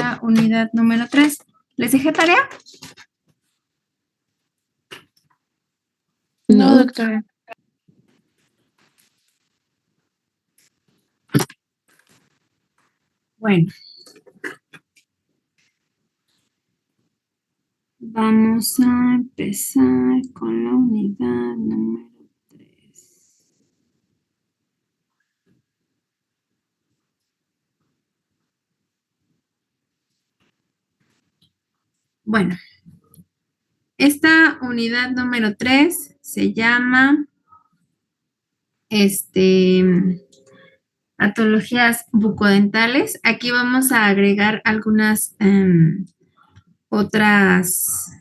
la unidad número 3. ¿Les dejé tarea? No, doctora. Bueno. Vamos a empezar con la unidad número 3. Bueno, esta unidad número 3 se llama patologías bucodentales. Aquí vamos a agregar algunas otras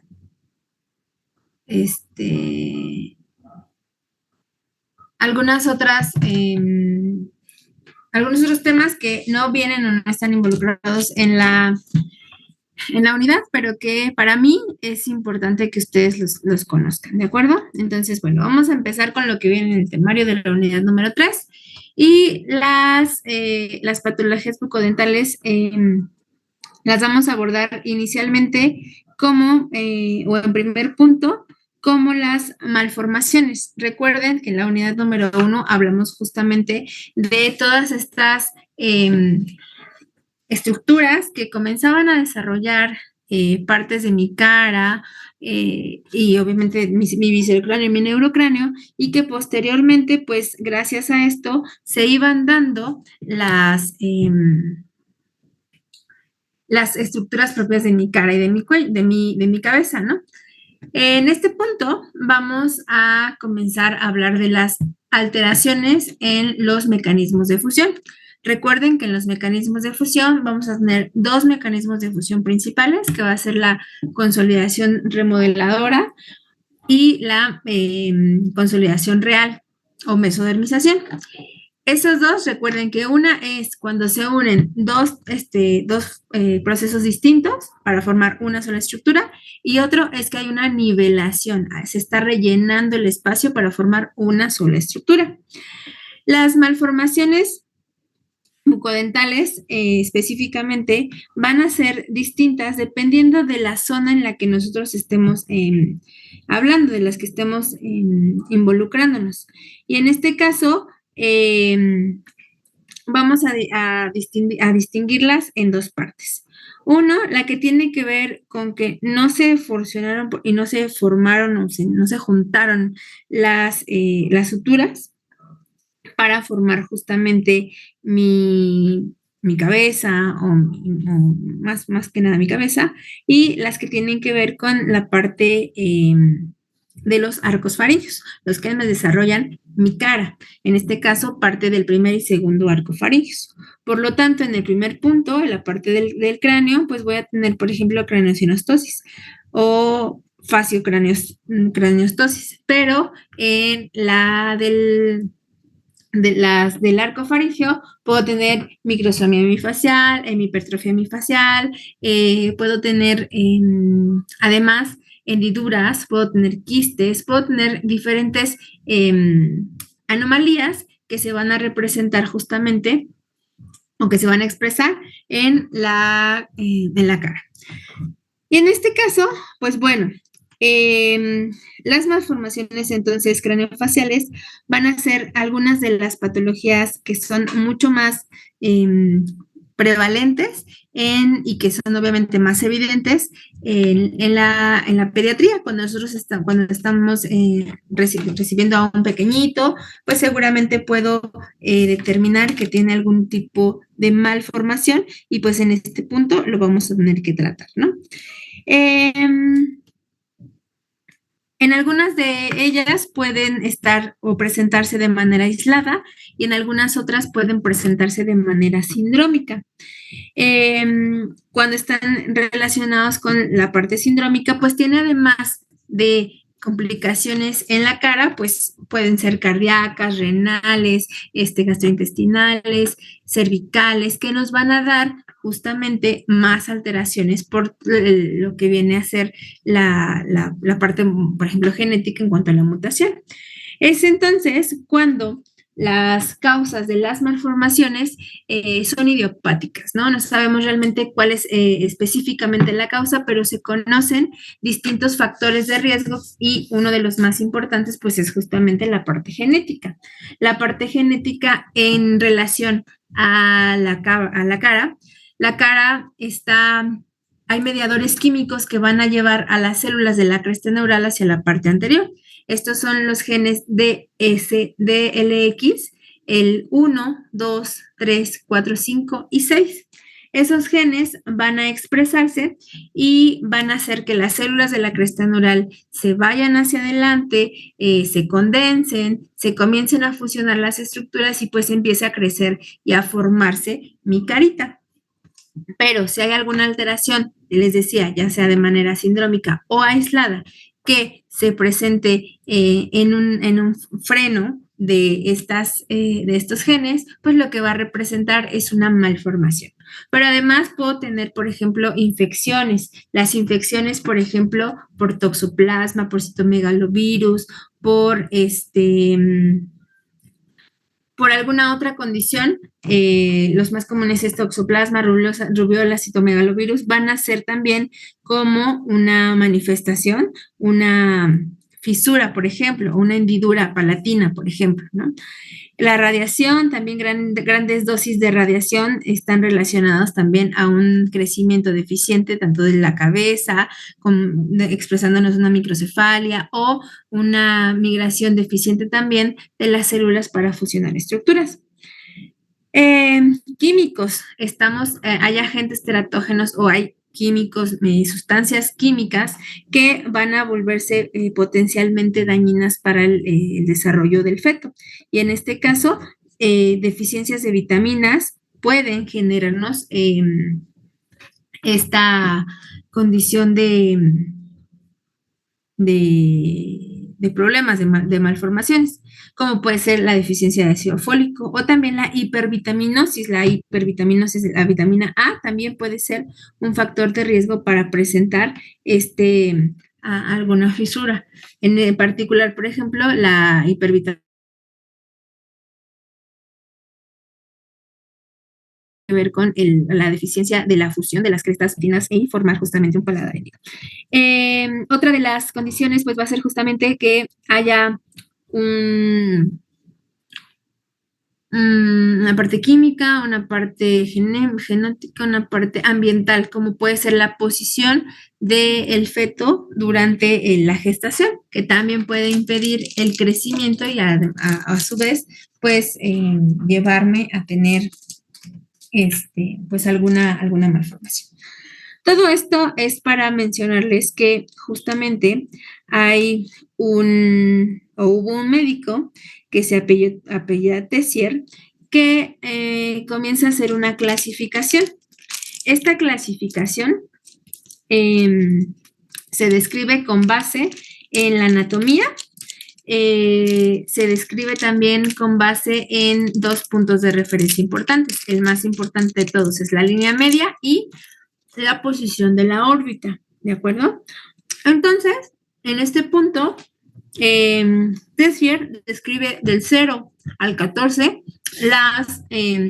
algunos otros temas que no vienen o no están involucrados en la unidad, pero que para mí es importante que ustedes los conozcan, ¿de acuerdo? Entonces, bueno, vamos a empezar con lo que viene en el temario de la unidad número 3 y las patologías bucodentales las vamos a abordar inicialmente como, o en primer punto, como las malformaciones. Recuerden que en la unidad número 1 hablamos justamente de todas estas estructuras que comenzaban a desarrollar partes de mi cara y obviamente mi viscerocráneo y mi neurocráneo, y que posteriormente, pues gracias a esto, se iban dando las estructuras propias de mi cara y de mi cuello, de mi cabeza, ¿no? En este punto vamos a comenzar a hablar de las alteraciones en los mecanismos de fusión. Recuerden que en los mecanismos de fusión vamos a tener dos mecanismos de fusión principales, que va a ser la consolidación remodeladora y la consolidación real o mesodermización. Esos dos, recuerden que una es cuando se unen dos procesos distintos para formar una sola estructura, y otro es que hay una nivelación, se está rellenando el espacio para formar una sola estructura. Las malformaciones bucodentales específicamente van a ser distintas dependiendo de la zona en la que nosotros estemos hablando, de las que estemos involucrándonos. Y en este caso, vamos a distinguirlas en dos partes. Uno, la que tiene que ver con que no se fusionaron y no se formaron, no se juntaron las suturas para formar justamente mi cabeza o más que nada mi cabeza, y las que tienen que ver con la parte de los arcos faríneos, los que me desarrollan mi cara, en este caso parte del primer y segundo arco faríneos. Por lo tanto, en el primer punto, en la parte del cráneo, pues voy a tener, por ejemplo, craneosinostosis o faciocraniostosis, pero en la del arco faríngeo puedo tener microsomía hemifacial, hemipertrofia hemifacial, puedo tener además hendiduras, puedo tener quistes, puedo tener diferentes anomalías que se van a representar justamente o que se van a expresar en la cara. Y en este caso, pues bueno, las malformaciones entonces craneofaciales van a ser algunas de las patologías que son mucho más prevalentes y que son obviamente más evidentes en la pediatría. Cuando nosotros estamos recibiendo a un pequeñito, pues seguramente puedo determinar que tiene algún tipo de malformación, y pues en este punto lo vamos a tener que tratar, ¿no? En algunas de ellas pueden estar o presentarse de manera aislada, y en algunas otras pueden presentarse de manera sindrómica. Cuando están relacionados con la parte sindrómica, pues tiene, además de complicaciones en la cara, pues pueden ser cardíacas, renales, gastrointestinales, cervicales, que nos van a dar justamente más alteraciones por lo que viene a ser la parte, por ejemplo, genética en cuanto a la mutación. Es entonces cuando las causas de las malformaciones son idiopáticas, ¿no? No sabemos realmente cuál es específicamente la causa, pero se conocen distintos factores de riesgo y uno de los más importantes, pues, es justamente la parte genética. La parte genética en relación a la cara, la cara está, hay mediadores químicos que van a llevar a las células de la cresta neural hacia la parte anterior. Estos son los genes DSDLX, el 1, 2, 3, 4, 5 y 6. Esos genes van a expresarse y van a hacer que las células de la cresta neural se vayan hacia adelante, se condensen, se comiencen a fusionar las estructuras y pues empiece a crecer y a formarse mi carita. Pero si hay alguna alteración, les decía, ya sea de manera sindrómica o aislada, que se presente en un freno de estos genes, pues lo que va a representar es una malformación. Pero además puedo tener, por ejemplo, infecciones. Las infecciones, por ejemplo, por toxoplasma, por citomegalovirus, por alguna otra condición, los más comunes es toxoplasma, rubiola, citomegalovirus, van a ser también como una manifestación, una fisura, por ejemplo, una hendidura palatina, por ejemplo, ¿no? La radiación, también grandes dosis de radiación están relacionadas también a un crecimiento deficiente tanto de la cabeza, expresándonos una microcefalia o una migración deficiente también de las células para fusionar estructuras. Químicos, hay agentes teratógenos o hay químicos, sustancias químicas que van a volverse potencialmente dañinas para el desarrollo del feto. Y en este caso, deficiencias de vitaminas pueden generarnos esta condición de problemas, de malformaciones, como puede ser la deficiencia de ácido fólico o también la hipervitaminosis. La hipervitaminosis, la vitamina A, también puede ser un factor de riesgo para presentar alguna fisura. En particular, por ejemplo, la hipervitaminosis que ver con la deficiencia de la fusión de las crestas finas y formar justamente un paladar herido. Otra de las condiciones pues va a ser justamente que haya una parte química, una parte genética, una parte ambiental, como puede ser la posición del feto durante la gestación, que también puede impedir el crecimiento y a su vez pues llevarme a tener pues alguna malformación. Todo esto es para mencionarles que justamente hubo un médico que se apellida Tessier, que comienza a hacer una clasificación. Esta clasificación se describe con base en la anatomía, se describe también con base en dos puntos de referencia importantes. El más importante de todos es la línea media y la posición de la órbita, ¿de acuerdo? Entonces, en este punto, Tessier describe del 0 al 14 las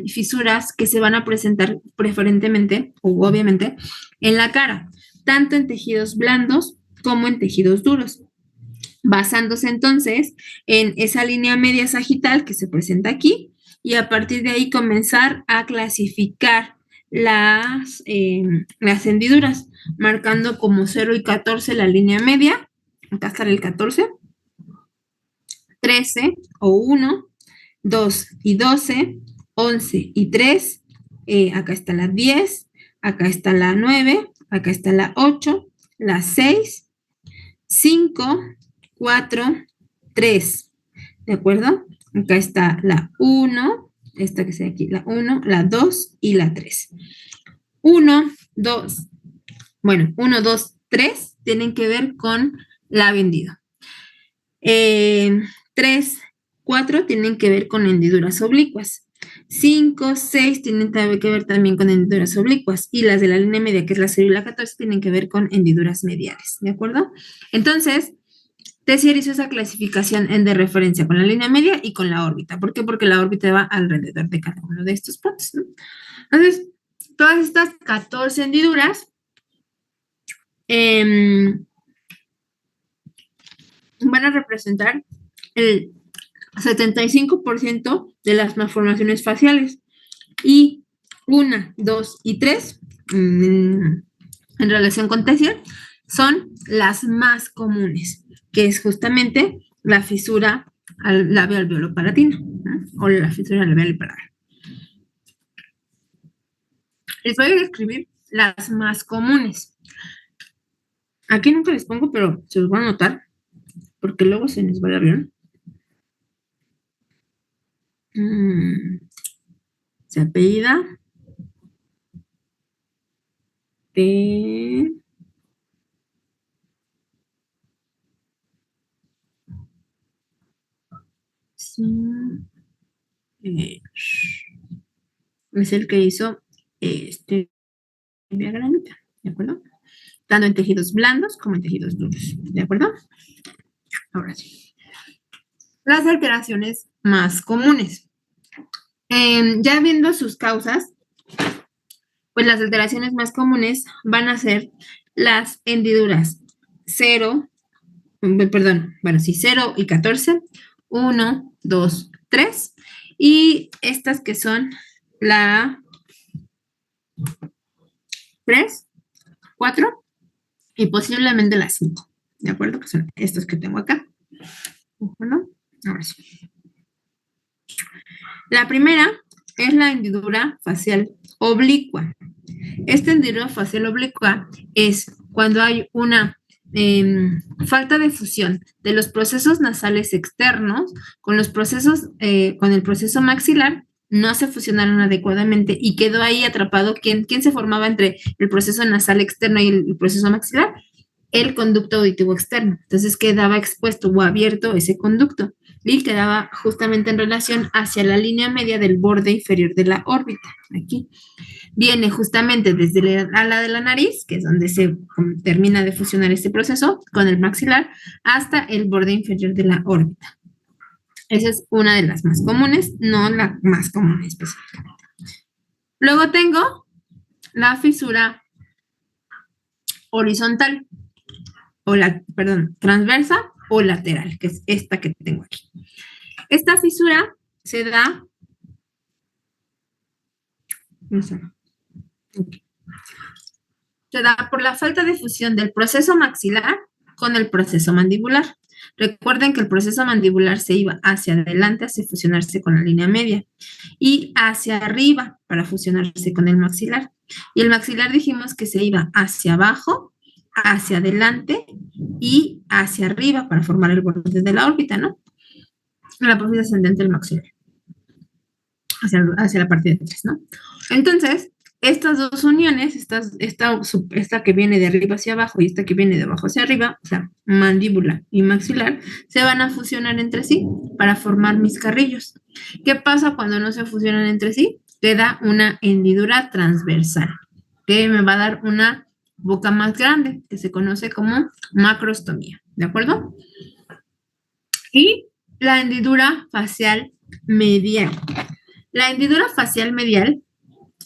fisuras que se van a presentar preferentemente, o obviamente, en la cara, tanto en tejidos blandos como en tejidos duros. Basándose entonces en esa línea media sagital que se presenta aquí, y a partir de ahí comenzar a clasificar las hendiduras, marcando como 0 y 14 la línea media. Acá está el 14, 13 o 1, 2 y 12, 11 y 3, acá está la 10, acá está la 9, acá está la 8, la 6, 5, 4, 3, ¿de acuerdo? Acá está la 1, esta que está aquí, la 1, la 2 y la 3. 1, 2, 3 tienen que ver con labio hendido. 3, 4 tienen que ver con hendiduras oblicuas. 5, 6 tienen que ver también con hendiduras oblicuas, y las de la línea media, que es la 0 y la 14, tienen que ver con hendiduras mediales, ¿de acuerdo? Entonces, Tessier hizo esa clasificación en de referencia con la línea media y con la órbita. ¿Por qué? Porque la órbita va alrededor de cada uno de estos puntos, ¿no? Entonces, todas estas 14 hendiduras van a representar el 75% de las malformaciones faciales. Y 1, 2 y 3, en relación con Tessier, son las más comunes, que es justamente la fisura labial alveolo-palatina, ¿no? O la fisura labial palatina. Les voy a describir las más comunes. Aquí nunca les pongo, pero se los van a anotar, porque luego se les va el avión. Se apellida de... Sí. Es el que hizo este diagramita, ¿de acuerdo? Tanto en tejidos blandos como en tejidos duros, ¿de acuerdo? Ahora sí. Las alteraciones más comunes. Ya viendo sus causas, pues las alteraciones más comunes van a ser las hendiduras 0, perdón, bueno, sí, 0 y 14, 1, 2, 3, y estas que son la 3, 4 y posiblemente la 5, ¿de acuerdo? Que son estos que tengo acá. Bueno, ahora sí. La primera es la hendidura facial oblicua. Esta hendidura facial oblicua es cuando hay una falta de fusión de los procesos nasales externos con los procesos, con el proceso maxilar, no se fusionaron adecuadamente y quedó ahí atrapado. ¿Quién se formaba entre el proceso nasal externo y el proceso maxilar? El conducto auditivo externo. Entonces quedaba expuesto o abierto ese conducto y quedaba justamente en relación hacia la línea media del borde inferior de la órbita. Aquí viene justamente desde la ala de la nariz, que es donde se termina de fusionar este proceso, con el maxilar, hasta el borde inferior de la órbita. Esa es una de las más comunes, no la más común específicamente. Luego tengo la fisura horizontal, o la, perdón, transversa o lateral, que es esta que tengo aquí. Esta fisura se da, se da por la falta de fusión del proceso maxilar con el proceso mandibular. Recuerden que el proceso mandibular se iba hacia adelante, hacia fusionarse con la línea media, y hacia arriba para fusionarse con el maxilar. Y el maxilar dijimos que se iba hacia abajo, hacia adelante y hacia arriba para formar el borde de la órbita, ¿no? La parte ascendente del maxilar, hacia la parte de atrás, ¿no? Entonces, estas dos uniones, esta que viene de arriba hacia abajo y esta que viene de abajo hacia arriba, o sea, mandíbula y maxilar, se van a fusionar entre sí para formar mis carrillos. ¿Qué pasa cuando no se fusionan entre sí? Te da una hendidura transversal, que me va a dar una boca más grande, que se conoce como macrostomía, ¿de acuerdo? Y la hendidura facial medial. La hendidura facial medial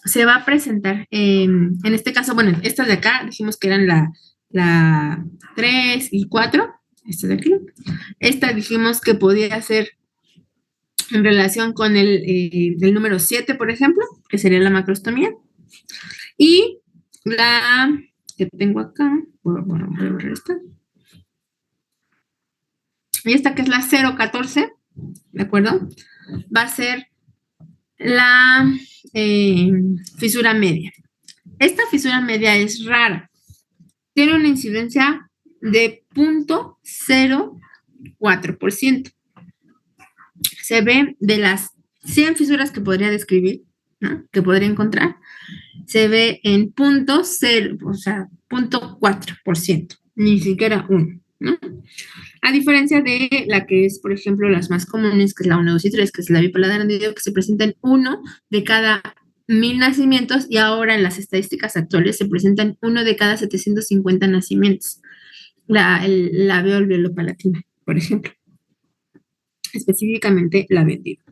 se va a presentar, en este caso, bueno, estas de acá dijimos que eran la 3 y 4, esta de aquí. Esta dijimos que podía ser en relación con el número 7, por ejemplo, que sería la macrostomía. Y la que tengo acá, bueno, voy a borrar esta. Y esta que es la 014, ¿de acuerdo? Va a ser la fisura media. Esta fisura media es rara. Tiene una incidencia de 0.04%. Se ve de las 100 fisuras que podría describir, ¿no? Que podría encontrar, se ve en 0.0, o sea, 0.4%, ni siquiera 1, ¿no? A diferencia de la que es, por ejemplo, las más comunes, que es la 1, 2 y 3, que es la bipolar hendido, que se presenta en 1 de cada 1000 nacimientos, y ahora en las estadísticas actuales se presentan 1 de cada 750 nacimientos. el labio alveolo palatino, por ejemplo, específicamente labio hendido.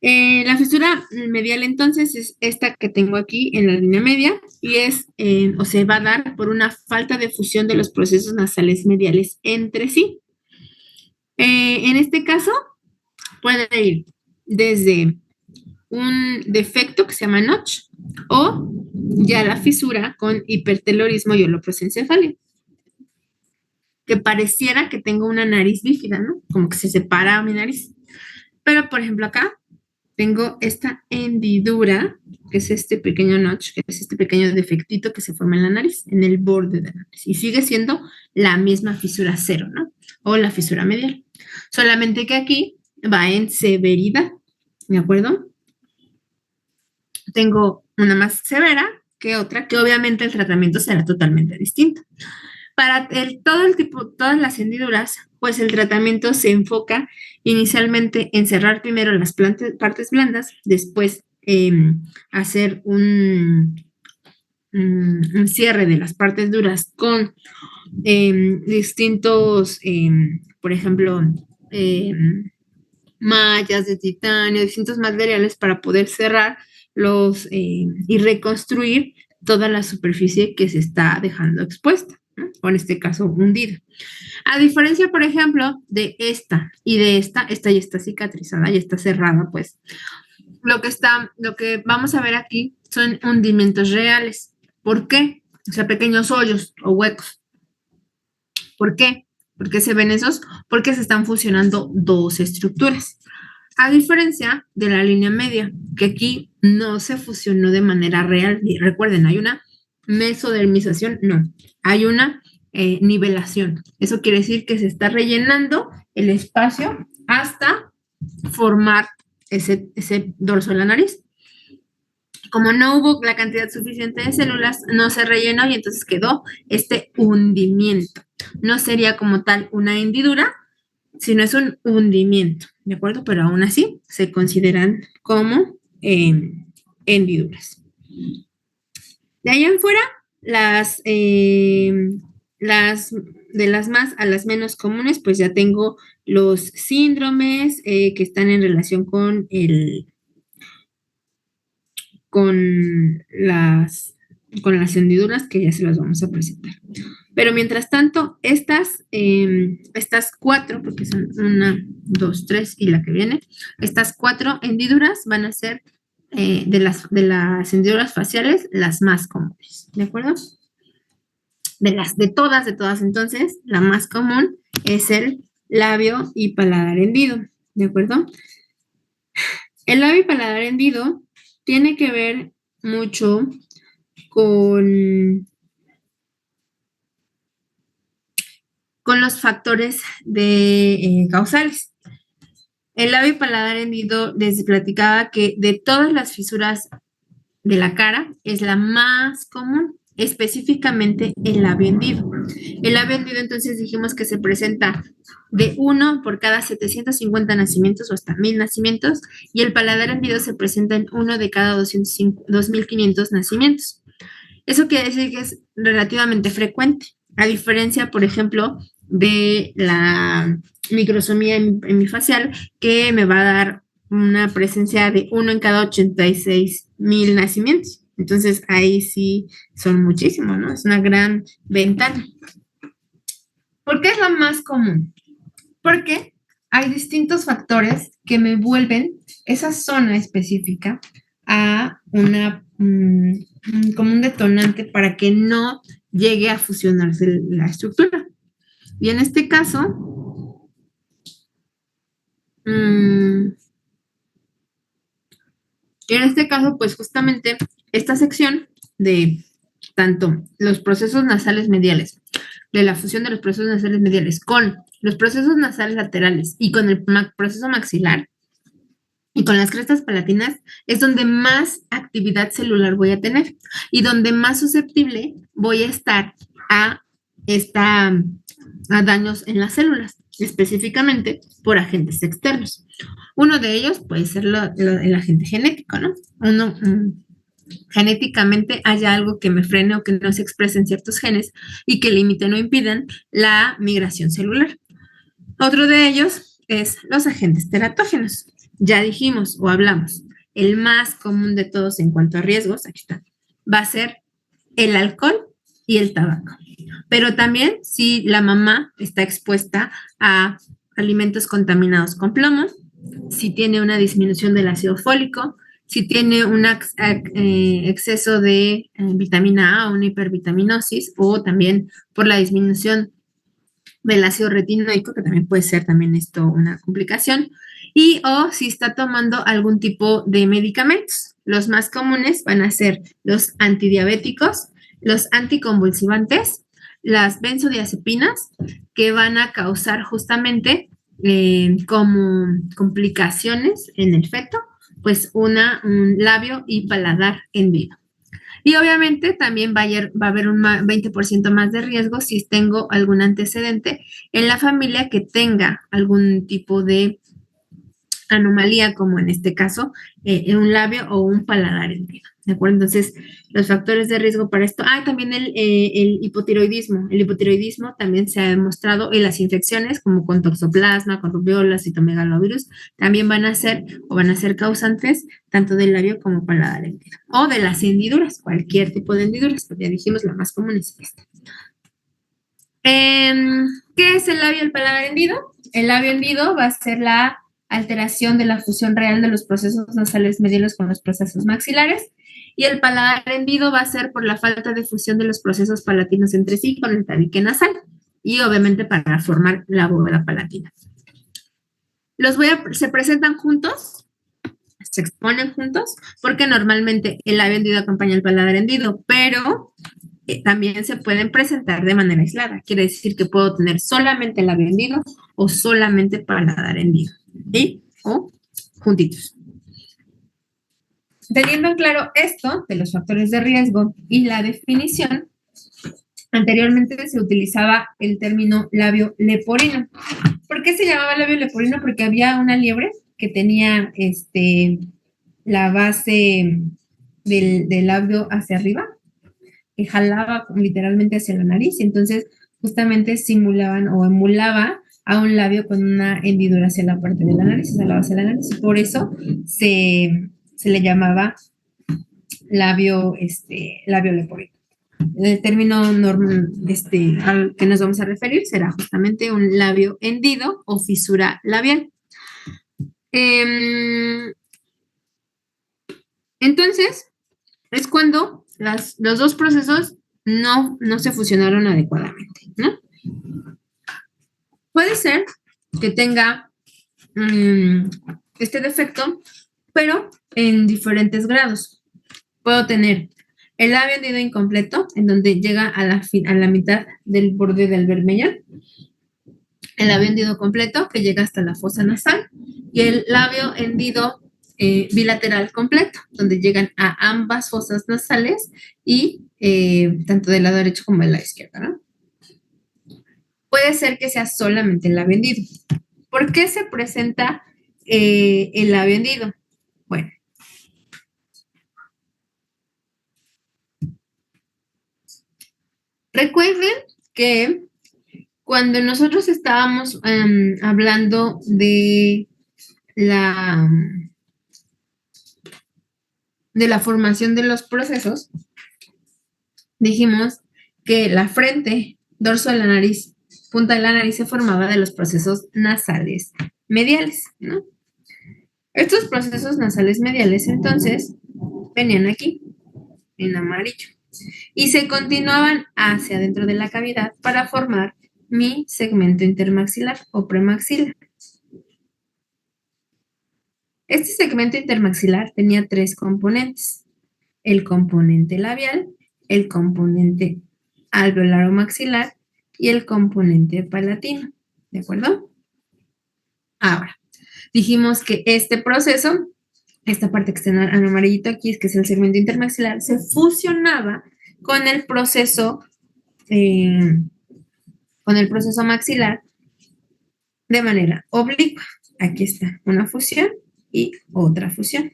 La fisura medial entonces es esta que tengo aquí en la línea media y es o se va a dar por una falta de fusión de los procesos nasales mediales entre sí. En este caso puede ir desde un defecto que se llama notch o ya la fisura con hipertelorismo y holoprosencefalio, que pareciera que tengo una nariz bífida, ¿no? Como que se separa mi nariz. Pero, por ejemplo, acá tengo esta hendidura, que es este pequeño notch, que es este pequeño defectito que se forma en la nariz, en el borde de la nariz. Y sigue siendo la misma fisura cero, ¿no? O la fisura medial. Solamente que aquí va en severidad, ¿de acuerdo? Tengo una más severa que otra, que obviamente el tratamiento será totalmente distinto. Para todo el tipo, todas las hendiduras, pues el tratamiento se enfoca inicialmente en cerrar primero las partes blandas, después hacer un cierre de las partes duras con distintos, por ejemplo, mallas de titanio, distintos materiales para poder cerrar y reconstruir toda la superficie que se está dejando expuesta, ¿no? O en este caso hundida. A diferencia, por ejemplo, de esta y de esta ya está cicatrizada, ya está cerrada, pues. Lo que vamos a ver aquí son hundimientos reales. ¿Por qué? O sea, pequeños hoyos o huecos. ¿Por qué? ¿Por qué se ven esos? Porque se están fusionando dos estructuras. A diferencia de la línea media, que aquí no se fusionó de manera real. Y recuerden, hay una mesodermización, no, hay una nivelación. Eso quiere decir que se está rellenando el espacio hasta formar ese dorso de la nariz. Como no hubo la cantidad suficiente de células, no se rellenó y entonces quedó este hundimiento. No sería como tal una hendidura, sino es un hundimiento, ¿de acuerdo? Pero aún así se consideran como hendiduras. De ahí en fuera, de las más a las menos comunes, pues ya tengo los síndromes que están en relación con las hendiduras, que ya se las vamos a presentar. Pero mientras tanto, estas cuatro, porque son 1, 2, 3 y la que viene, estas 4 hendiduras van a ser de las hendiduras faciales las más comunes, ¿de acuerdo? De todas, entonces, la más común es el labio y paladar hendido, ¿de acuerdo? El labio y paladar hendido tiene que ver mucho con los factores causales. El labio y paladar hendido les platicaba que de todas las fisuras de la cara es la más común, específicamente el labio hendido. El labio hendido entonces dijimos que se presenta de 1 por cada 750 nacimientos o hasta 1000 nacimientos y el paladar hendido se presenta en 1 de cada 2500 nacimientos. Eso quiere decir que es relativamente frecuente, a diferencia, por ejemplo, de la microsomía hemifacial, que me va a dar una presencia de 1 en cada 86,000 nacimientos. Entonces, ahí sí son muchísimos, ¿no? Es una gran ventana. ¿Por qué es la más común? Porque hay distintos factores que me vuelven esa zona específica a como un detonante para que no llegue a fusionarse la estructura. Y en este caso, pues justamente esta sección de tanto los procesos nasales mediales, de la fusión de los procesos nasales mediales con los procesos nasales laterales y con el proceso maxilar y con las crestas palatinas, es donde más actividad celular voy a tener y donde más susceptible voy a estar a daños en las células, específicamente por agentes externos. Uno de ellos puede ser el agente genético, ¿no? genéticamente haya algo que me frene o que no se expresen ciertos genes y que limiten o impidan la migración celular. Otro de ellos es los agentes teratógenos. Ya dijimos o hablamos, el más común de todos en cuanto a riesgos, aquí está, va a ser el alcohol y el tabaco. Pero también si la mamá está expuesta a alimentos contaminados con plomo, si tiene una disminución del ácido fólico, si tiene un exceso de vitamina A, una hipervitaminosis, o también por la disminución del ácido retinoico, que también puede ser también esto una complicación, y o si está tomando algún tipo de medicamentos. Los más comunes van a ser los antidiabéticos, los anticonvulsivantes, las benzodiazepinas, que van a causar justamente como complicaciones en el feto, pues un labio y paladar hendido. Y obviamente también va a haber un 20% más de riesgo si tengo algún antecedente en la familia que tenga algún tipo de anomalía, como en este caso, en un labio o un paladar hendido. ¿De acuerdo? Entonces, los factores de riesgo para esto. También el hipotiroidismo. El hipotiroidismo también se ha demostrado en las infecciones, como con toxoplasma, con rubiola, citomegalovirus, también van a ser causantes tanto del labio como paladar hendido. O de las hendiduras, cualquier tipo de hendiduras, porque ya dijimos, la más común es esta. ¿Qué es el labio y el paladar hendido? El labio hendido va a ser la alteración de la fusión real de los procesos nasales mediales con los procesos maxilares, y el paladar hendido va a ser por la falta de fusión de los procesos palatinos entre sí con el tabique nasal, y obviamente para formar la bóveda palatina. Se presentan juntos, se exponen juntos, porque normalmente el labio hendido acompaña el paladar hendido, pero también se pueden presentar de manera aislada. Quiere decir que puedo tener solamente labio hendido o solamente paladar hendido, ¿sí? O juntitos. Teniendo en claro esto de los factores de riesgo y la definición, anteriormente se utilizaba el término labio leporino. ¿Por qué se llamaba labio leporino? Porque había una liebre que tenía la base del labio hacia arriba, que jalaba literalmente hacia la nariz, y entonces justamente simulaban o emulaba a un labio con una hendidura hacia la parte de la nariz, hacia la base de la nariz, y por eso se le llamaba labio leporino. El término normal al que nos vamos a referir será justamente un labio hendido o fisura labial. Entonces, es cuando los dos procesos no se fusionaron adecuadamente, ¿no? Puede ser que tenga este defecto, pero en diferentes grados. Puedo tener el labio hendido incompleto, en donde llega a la mitad del borde del vermellón, el labio hendido completo, que llega hasta la fosa nasal, y el labio hendido bilateral completo, donde llegan a ambas fosas nasales y tanto del lado derecho como del lado izquierdo, ¿no? Puede ser que sea solamente el labio hendido. ¿Por qué se presenta el labio hendido? Bueno, recuerden que cuando nosotros estábamos hablando de la formación de los procesos, dijimos que la frente, dorso de la nariz, punta de la nariz se formaba de los procesos nasales mediales, ¿no? Estos procesos nasales mediales, entonces, venían aquí, en amarillo, y se continuaban hacia adentro de la cavidad para formar mi segmento intermaxilar o premaxilar. Este segmento intermaxilar tenía tres componentes: el componente labial, el componente alveolaro-maxilar y el componente palatino, ¿de acuerdo? Ahora, dijimos que este proceso, esta parte que está en amarillito aquí, que es el segmento intermaxilar, se fusionaba con el proceso maxilar de manera oblicua. Aquí está una fusión y otra fusión.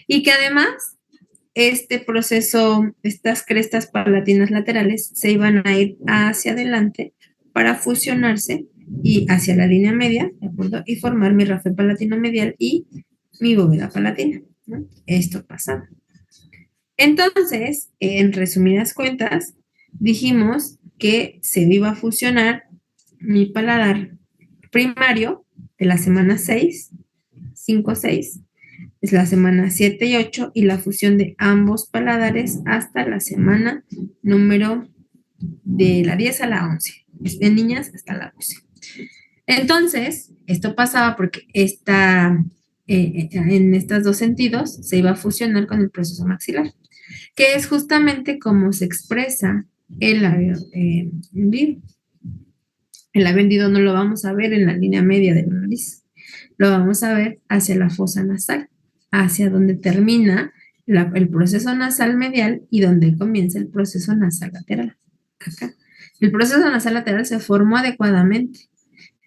Y que además este proceso, estas crestas palatinas laterales se iban a ir hacia adelante para fusionarse y hacia la línea media, ¿de acuerdo? Y formar mi rafe palatino medial y mi bóveda palatina, ¿no? Esto pasaba. Entonces, en resumidas cuentas, dijimos que se iba a fusionar mi paladar primario de la semana 6, 5, 6, es la semana 7 y 8, y la fusión de ambos paladares hasta la semana número de la 10 a la 11, de niñas hasta la 12. Entonces, esto pasaba porque en estos dos sentidos se iba a fusionar con el proceso maxilar, que es justamente como se expresa el labio hendido. El labio hendido no lo vamos a ver en la línea media de la nariz, lo vamos a ver hacia la fosa nasal, hacia donde termina el proceso nasal medial y donde comienza el proceso nasal lateral. Acá. El proceso nasal lateral se formó adecuadamente,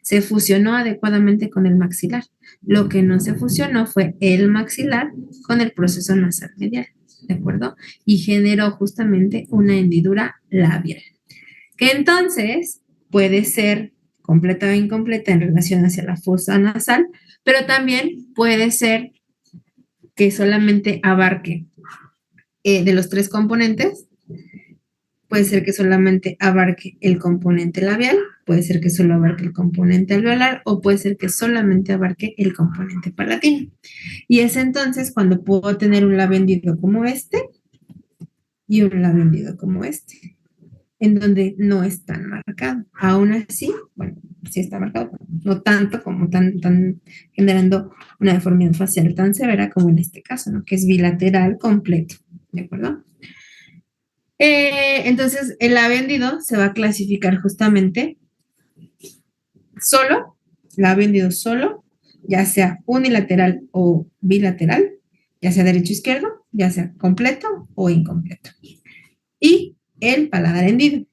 se fusionó adecuadamente con el maxilar. Lo que no se fusionó fue el maxilar con el proceso nasal medial, ¿de acuerdo? Y generó justamente una hendidura labial, que entonces puede ser completa o incompleta en relación hacia la fosa nasal, pero también puede ser que solamente abarque de los tres componentes. Puede ser que solamente abarque el componente labial, puede ser que solo abarque el componente alveolar o puede ser que solamente abarque el componente palatino. Y es entonces cuando puedo tener un labio hendido como este y un labio hendido como este, en donde no es tan marcado. Aún así, bueno, sí está marcado, no tanto como tan generando una deformidad facial tan severa como en este caso, ¿no? Que es bilateral completo, ¿de acuerdo? Entonces, el labio hendido se va a clasificar justamente solo, labio hendido solo, ya sea unilateral o bilateral, ya sea derecho-izquierdo, ya sea completo o incompleto. Y el paladar hendido,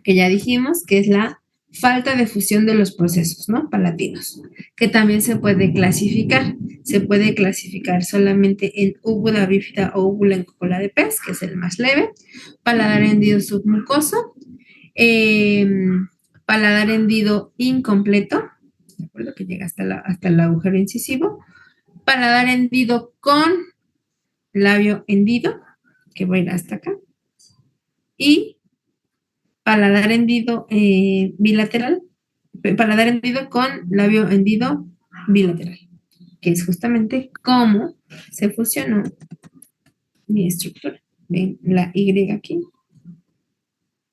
que ya dijimos que es la falta de fusión de los procesos, ¿no? Palatinos, que también se puede clasificar. Se puede clasificar solamente en úvula bífida o úvula en cola de pez, que es el más leve, paladar hendido submucoso, eh, paladar hendido incompleto, ¿de acuerdo? Que llega hasta el agujero incisivo, paladar hendido con labio hendido, que va a ir hasta acá, y paladar hendido bilateral, paladar hendido con labio hendido bilateral, que es justamente cómo se fusionó mi estructura. ¿Ven la Y aquí?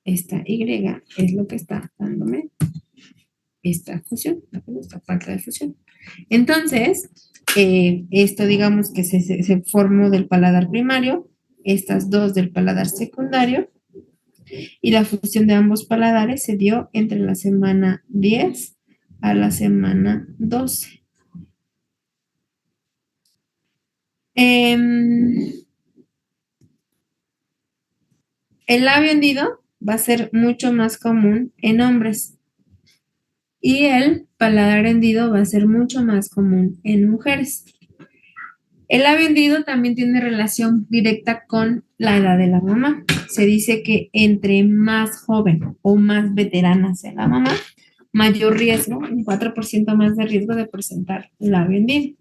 Esta Y es lo que está dándome esta fusión, esta falta de fusión. Entonces, esto digamos que se formó del paladar primario, estas dos del paladar secundario, y la fusión de ambos paladares se dio entre la semana 10 a la semana 12. El labio hendido va a ser mucho más común en hombres y el paladar hendido va a ser mucho más común en mujeres. El labio hendido también tiene relación directa con la edad de la mamá. Se dice que entre más joven o más veterana sea la mamá, mayor riesgo, un 4% más de riesgo de presentar labio hendido.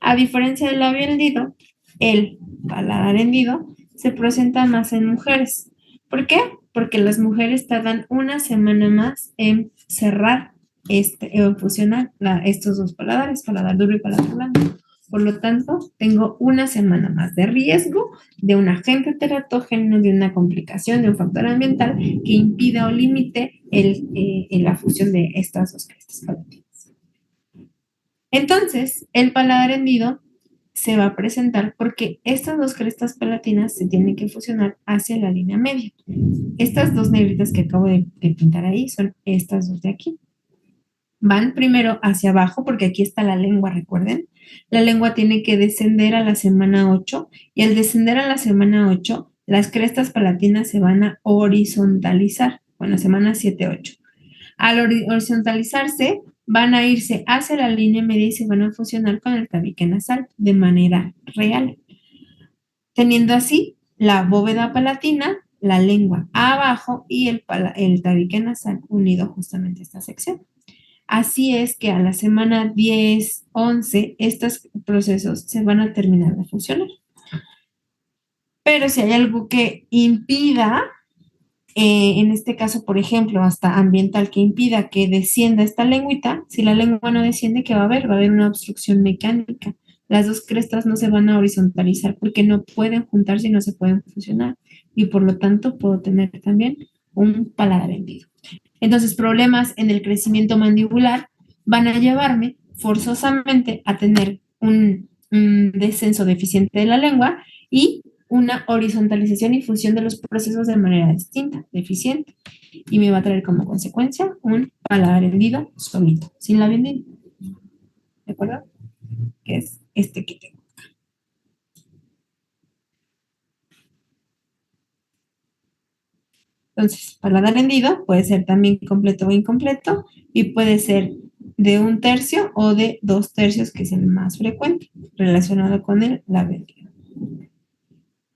A diferencia del labio hendido, el paladar hendido se presenta más en mujeres. ¿Por qué? Porque las mujeres tardan una semana más en cerrar en fusionar estos dos paladares, paladar duro y paladar blando. Por lo tanto, tengo una semana más de riesgo de un agente teratógeno, de una complicación, de un factor ambiental que impida o limite la fusión de estas dos crestas palatinas. Entonces, el paladar hendido se va a presentar porque estas dos crestas palatinas se tienen que fusionar hacia la línea media. Estas dos negritas que acabo de pintar ahí son estas dos de aquí. Van primero hacia abajo porque aquí está la lengua, recuerden. La lengua tiene que descender a la semana 8 y al descender a la semana 8, las crestas palatinas se van a horizontalizar. Bueno, semana 7, 8. Al horizontalizarse, van a irse hacia la línea media y se van a fusionar con el tabique nasal de manera real. teniendo así la bóveda palatina, la lengua abajo y el tabique nasal unido justamente a esta sección. Así es que a la semana 10, 11, estos procesos se van a terminar de funcionar. Pero si hay algo que impida, en este caso, por ejemplo, hasta ambiental, que impida que descienda esta lengüita, si la lengua no desciende, ¿qué va a haber? Va a haber una obstrucción mecánica. Las dos crestas no se van a horizontalizar porque no pueden juntarse y no se pueden fusionar. Y por lo tanto, puedo tener también un paladar hendido. Entonces, problemas en el crecimiento mandibular van a llevarme forzosamente a tener un descenso deficiente de la lengua y una horizontalización y fusión de los procesos de manera distinta, deficiente, y me va a traer como consecuencia un paladar hendido solito, sin la hendido. ¿De acuerdo? Que es este que tengo. Entonces, paladar hendido puede ser también completo o incompleto y puede ser de 1/3 o de 2/3, que es el más frecuente, relacionado con el labio hendido.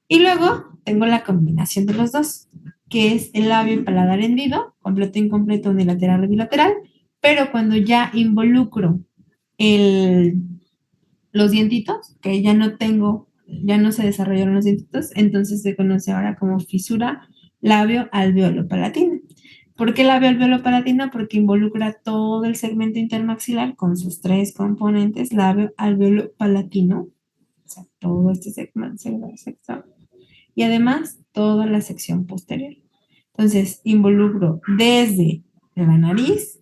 Y luego tengo la combinación de los dos, que es el labio y paladar hendido, completo, incompleto, unilateral o bilateral, pero cuando ya involucro el, los dientitos, que ya no tengo, ya no se desarrollaron los dientitos, entonces se conoce ahora como fisura labio alveolo palatino. ¿Por qué labio alveolo palatino? Porque involucra todo el segmento intermaxilar con sus tres componentes, labio alveolo palatino, o sea, todo este segmento, y además toda la sección posterior. Entonces, involucro desde la nariz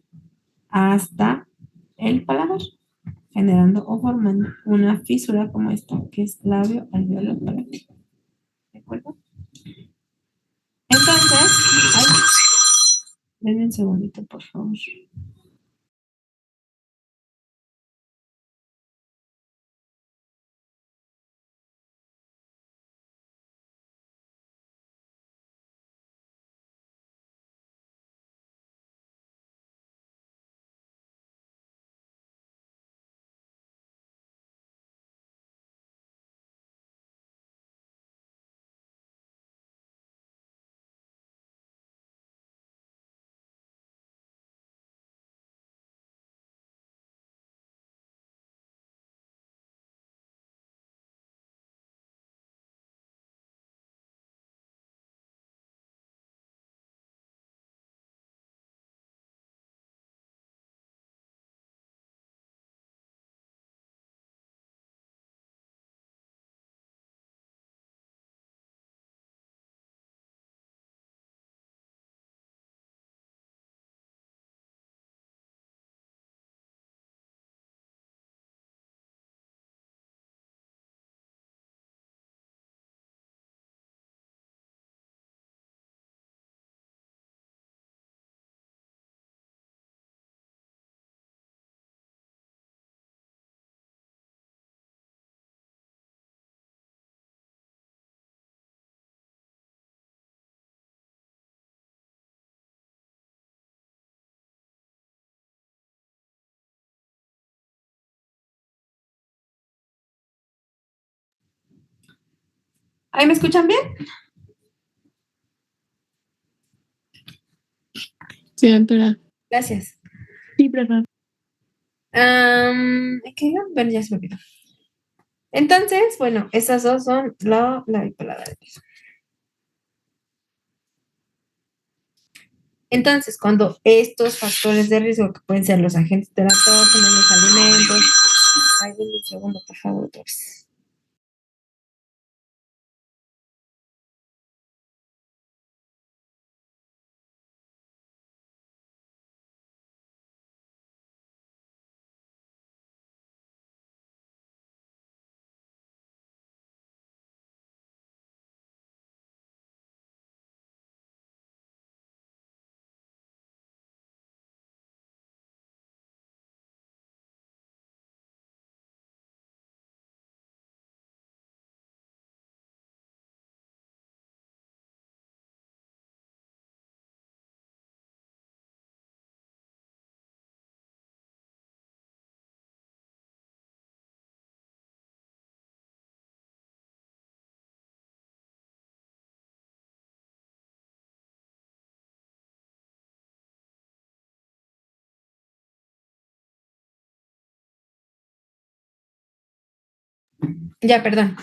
hasta el paladar, generando o formando una fisura como esta, que es labio alveolo palatino. ¿De acuerdo? Entonces, denme un segundito, por favor. ¿Ahí me escuchan bien? Sí, doctora. Gracias. Sí, profe. ¿Qué iba? Bueno, ya se me olvidó. Entonces, bueno, esas dos son la bipolar. Entonces, cuando estos factores de riesgo, que pueden ser los agentes teratógenos, los alimentos, ay, denme un segundo, por favor, pues. Ya, perdón.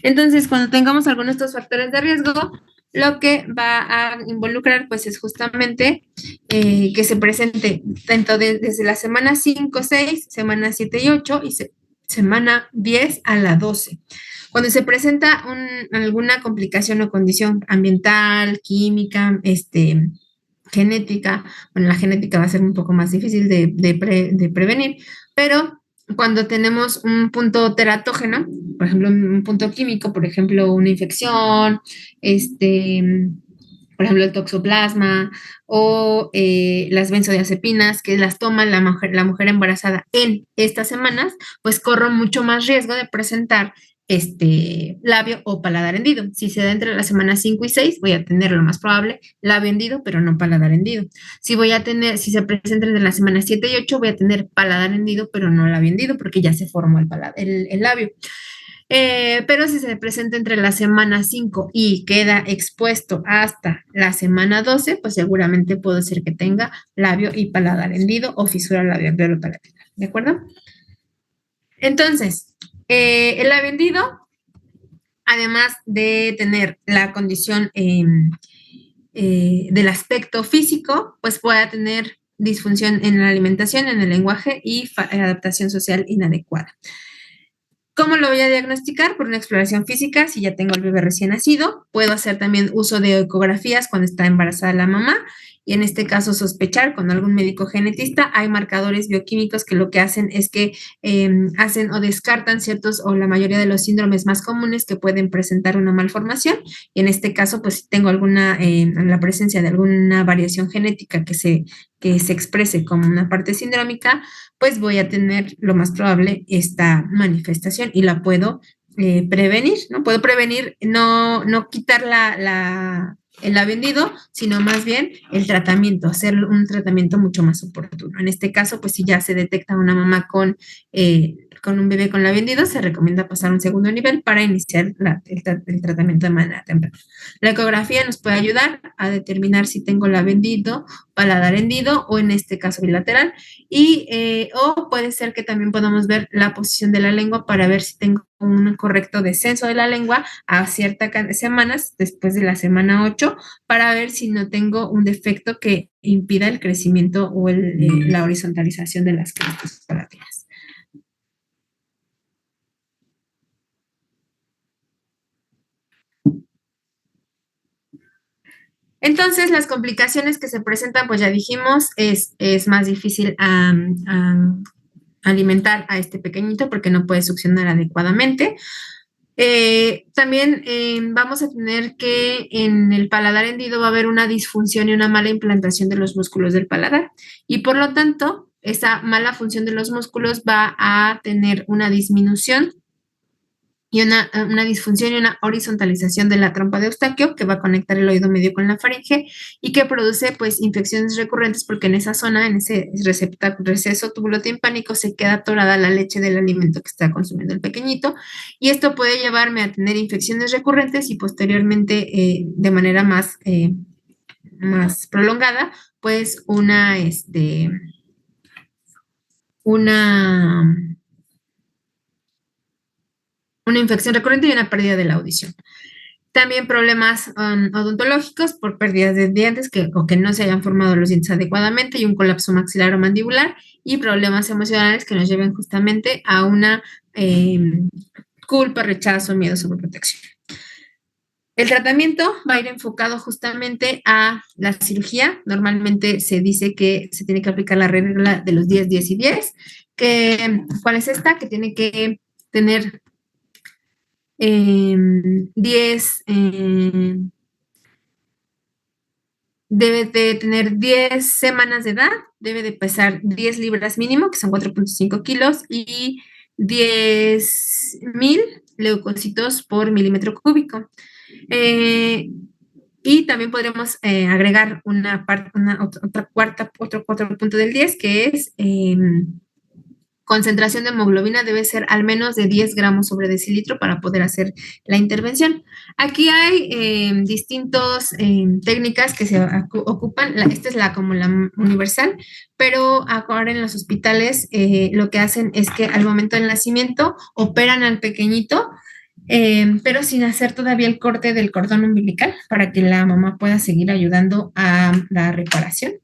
Entonces, cuando tengamos alguno de estos factores de riesgo, lo que va a involucrar, pues, es justamente que se presente tanto desde la semana 5, 6, semana 7 y 8 y semana 10 a la 12. Cuando se presenta alguna complicación o condición ambiental, química, genética, bueno, la genética va a ser un poco más difícil de prevenir, pero cuando tenemos un punto teratógeno, por ejemplo, un punto químico, por ejemplo, una infección, por ejemplo, el toxoplasma o las benzodiazepinas que las toma la mujer embarazada en estas semanas, pues corro mucho más riesgo de presentar labio o paladar hendido. Si se da entre las semanas 5 y 6, voy a tener lo más probable labio hendido, pero no paladar hendido. Si se presenta entre las semanas 7 y 8, voy a tener paladar hendido, pero no labio hendido, porque ya se formó el labio. Pero si se presenta entre la semana 5 y queda expuesto hasta la semana 12, pues seguramente puede ser que tenga labio y paladar hendido o fisura labial palatina. ¿De acuerdo? Entonces, el labio hendido, además de tener la condición del aspecto físico, pues pueda tener disfunción en la alimentación, en el lenguaje y adaptación social inadecuada. ¿Cómo lo voy a diagnosticar? Por una exploración física, si ya tengo el bebé recién nacido. Puedo hacer también uso de ecografías cuando está embarazada la mamá y en este caso sospechar con algún médico genetista. Hay marcadores bioquímicos que lo que hacen es que hacen o descartan ciertos o la mayoría de los síndromes más comunes que pueden presentar una malformación. Y en este caso, pues si tengo la presencia de alguna variación genética que se exprese como una parte sindrómica, pues voy a tener lo más probable esta manifestación y la puedo prevenir, ¿no? Puedo prevenir, no quitar el vendido, sino más bien el tratamiento, hacer un tratamiento mucho más oportuno. En este caso, pues si ya se detecta una mamá con un bebé con la vendido, se recomienda pasar a un segundo nivel para iniciar el tratamiento de manera temprana. La ecografía nos puede ayudar a determinar si tengo la vendido, paladar hendido o en este caso bilateral o puede ser que también podamos ver la posición de la lengua para ver si tengo un correcto descenso de la lengua a ciertas semanas después de la semana 8 para ver si no tengo un defecto que impida el crecimiento o la horizontalización de las crestas palatinas. Entonces, las complicaciones que se presentan, pues ya dijimos, es más difícil alimentar a este pequeñito porque no puede succionar adecuadamente. También vamos a tener que en el paladar hendido va a haber una disfunción y una mala implantación de los músculos del paladar y por lo tanto esa mala función de los músculos va a tener una disminución y una disfunción y una horizontalización de la trompa de Eustaquio que va a conectar el oído medio con la faringe y que produce pues infecciones recurrentes porque en esa zona, en ese receso tubulotimpánico se queda atorada la leche del alimento que está consumiendo el pequeñito y esto puede llevarme a tener infecciones recurrentes y posteriormente de manera más prolongada pues una infección recurrente y una pérdida de la audición. También problemas odontológicos por pérdidas de dientes o que no se hayan formado los dientes adecuadamente y un colapso maxilar o mandibular y problemas emocionales que nos lleven justamente a una culpa, rechazo, miedo, sobreprotección. El tratamiento va a ir enfocado justamente a la cirugía. Normalmente se dice que se tiene que aplicar la regla de los 10, 10 y 10. ¿Cuál es esta? Que tiene que tener 10, debe de tener 10 semanas de edad, debe de pesar 10 libras mínimo, que son 4.5 kilos, y 10.000 leucocitos por milímetro cúbico. Y también podremos agregar otro cuarto punto del 10, que es concentración de hemoglobina debe ser al menos de 10 gramos sobre decilitro para poder hacer la intervención. Aquí hay distintas técnicas que se ocupan. Esta es como la universal, pero ahora en los hospitales lo que hacen es que al momento del nacimiento operan al pequeñito, pero sin hacer todavía el corte del cordón umbilical para que la mamá pueda seguir ayudando a la reparación.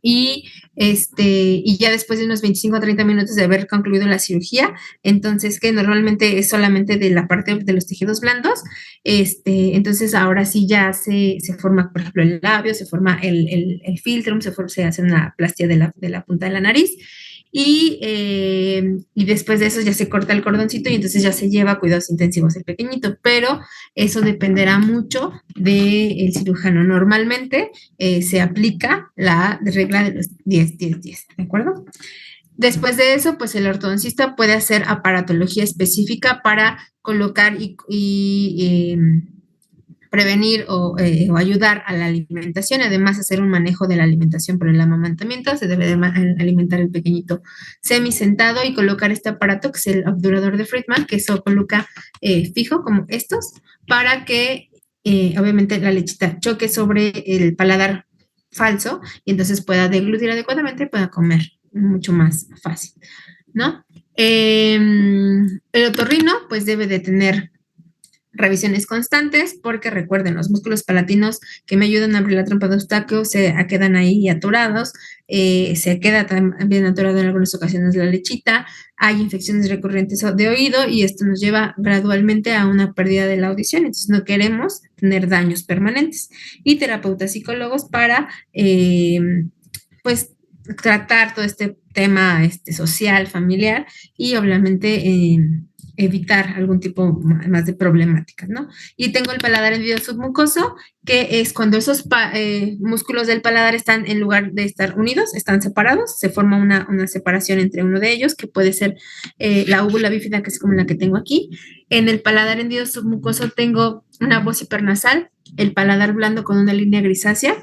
Y ya después de unos 25 a 30 minutos de haber concluido la cirugía, entonces que normalmente es solamente de la parte de los tejidos blandos, entonces ahora sí ya se forma, por ejemplo, el labio, se forma el filtrum, se hace una plastia de la punta de la nariz, y después de eso ya se corta el cordoncito y entonces ya se lleva a cuidados intensivos el pequeñito, pero eso dependerá mucho del cirujano. Normalmente se aplica la regla de los 10-10-10, ¿de acuerdo? Después de eso, pues el ortodoncista puede hacer aparatología específica para colocar y prevenir o ayudar a la alimentación, además hacer un manejo de la alimentación por el amamantamiento. Se debe de alimentar el pequeñito semisentado y colocar este aparato que es el obturador de Friedman, que eso coloca fijo como estos, para que obviamente la lechita choque sobre el paladar falso y entonces pueda deglutir adecuadamente y pueda comer mucho más fácil, ¿no? El otorrino pues debe de tener revisiones constantes, porque recuerden, los músculos palatinos que me ayudan a abrir la trompa de Eustaquio se quedan ahí atorados, se queda también atorado en algunas ocasiones la lechita, hay infecciones recurrentes de oído y esto nos lleva gradualmente a una pérdida de la audición, entonces no queremos tener daños permanentes. Y terapeutas psicólogos para, pues, tratar todo este tema social, familiar y obviamente evitar algún tipo más de problemáticas, ¿no? Y tengo el paladar hendido submucoso, que es cuando esos músculos del paladar están, en lugar de estar unidos, están separados, se forma una separación entre uno de ellos, que puede ser la úvula bífida, que es como la que tengo aquí. En el paladar hendido submucoso tengo una voz hipernasal, el paladar blando con una línea grisácea,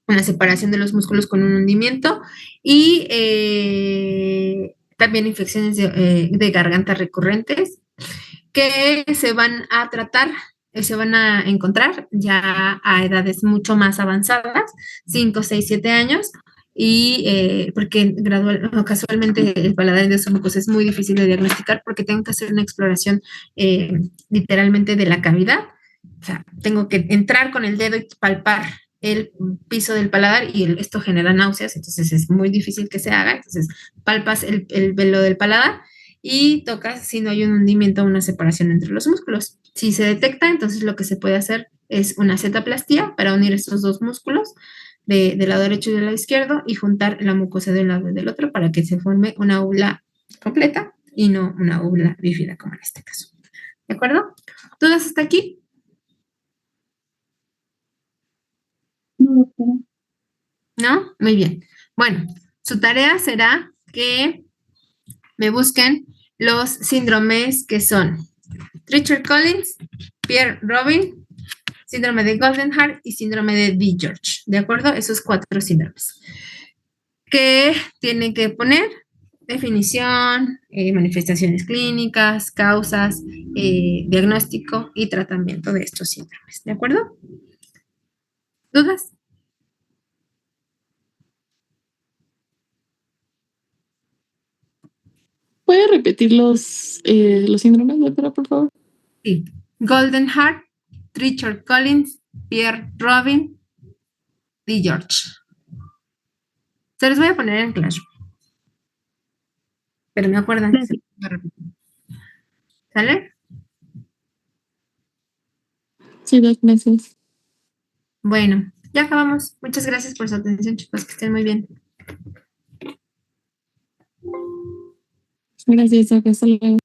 una separación de los músculos con un hundimiento y también infecciones de garganta recurrentes que se van a tratar, se van a encontrar ya a edades mucho más avanzadas, 5, 6, 7 años, y porque casualmente el paladar de mucosa es muy difícil de diagnosticar porque tengo que hacer una exploración literalmente de la cavidad. O sea, tengo que entrar con el dedo y palpar el piso del paladar y esto genera náuseas, entonces es muy difícil que se haga. Entonces palpas el velo del paladar y tocas si no hay un hundimiento o una separación entre los músculos. Si se detecta, entonces lo que se puede hacer es una cetoplastía para unir estos dos músculos del lado derecho y del lado izquierdo y juntar la mucosa de un lado y del otro para que se forme una úvula completa y no una úvula bífida como en este caso. ¿De acuerdo? ¿Todas hasta aquí? ¿No? Muy bien. Bueno, su tarea será que me busquen los síndromes que son Treacher-Collins, Pierre-Robin, síndrome de Goldenhar y síndrome de DiGeorge. ¿De acuerdo? Esos 4 síndromes. ¿Qué tienen que poner? Definición, manifestaciones clínicas, causas, diagnóstico y tratamiento de estos síndromes. ¿De acuerdo? ¿Dudas? ¿Puede repetir los síndromes, doctora, por favor? Sí. Goldenhar, Treacher-Collins, Pierre-Robin, DiGeorge. Se los voy a poner en Classroom. Pero me acuerdan que se los voy a repetir. ¿Sale? Sí, 2 meses. Bueno, ya acabamos. Muchas gracias por su atención, chicos. Que estén muy bien. Gracias, hasta luego.